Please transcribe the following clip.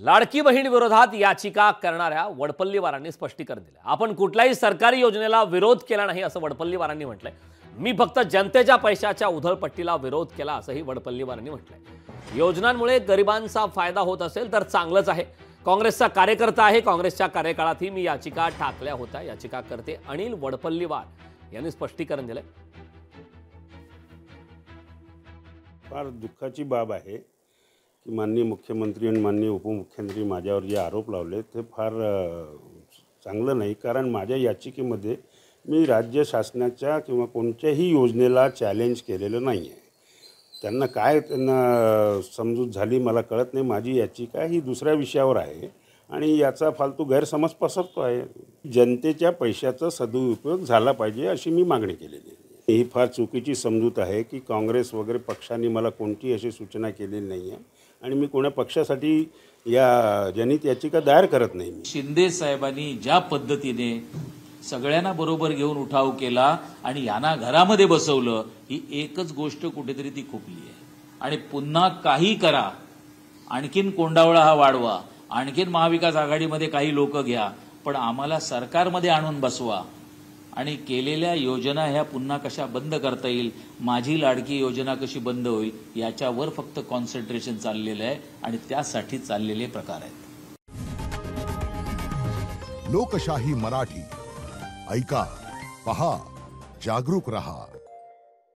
लाडकी बहीण विरोधात याचिका करणाऱ्या वडपल्लीवारांनी स्पष्टीकरण दिलं। आपण कुठल्याही सरकारी योजनेला विरोध केला नाही असं वडपल्लीवारांनी म्हटलंय। मी फक्त जनतेच्या पैशाच्या उधळपट्टीला विरोध केला असंही वडपल्लीवारांनी म्हटलंय। योजनांमुळे गरिबांचा फायदा होत असेल तर चांगलंच आहे। काँग्रेसचा कार्यकर्ता आहे, काँग्रेसच्या कार्यकाळातही मी याचिका टाकल्या होत्या। याचिकाकर्ते अनिल वडपल्लीवार यांनी स्पष्टीकरण दिलंय। फार दुःखाची बाब आहे की माननीय मुख्यमंत्री आणि माननीय उपमुख्यमंत्री माझ्यावर जे आरोप लावले ते फार चांगलं नाही। कारण माझ्या याचिकेमध्ये मी राज्य शासनाच्या किंवा कोणत्याही योजनेला चॅलेंज केलेलं नाही आहे। त्यांना समजूत झाली मला कळत नाही। माझी याचिका ही दुसऱ्या विषयावर आहे आणि याचा फालतू गैरसमज पसरतो आहे। जनतेच्या पैशाचा सदुपयोग झाला पाहिजे अशी मी मागणी केलेली आहे। ही फार चुकीची समजूत आहे की काँग्रेस वगैरे पक्षांनी मला कोणती अशी सूचना केलेली नाही आहे आणि मी कोणत्या पक्षासाठी या जनित याचिका दायर करत नाही। शिंदे साहेबांनी ज्या पद्धतीने सगळ्यांना बरोबर घेऊन उठाव केला आणि यांना घरामध्ये बसवलं, ही एकच गोष्ट कुठेतरी ती खुपली आहे। आणि पुन्हा काही करा, आणखीन कोंडावळा हा वाढवा, आणखीन महाविकास आघाडीमध्ये काही लोक घ्या, पण आम्हाला सरकारमध्ये आणून बसवा आणि केलेल्या योजना ह्या पुन्हा कशा बंद करता येईल, माझी लाडकी योजना कशी बंद होईल, याच्यावर फक्त कॉन्सन्ट्रेशन चाललेलं आहे आणि त्यासाठी चाललेले प्रकार आहेत। लोकशाही मराठी ऐका, पहा, जागरूक रहा।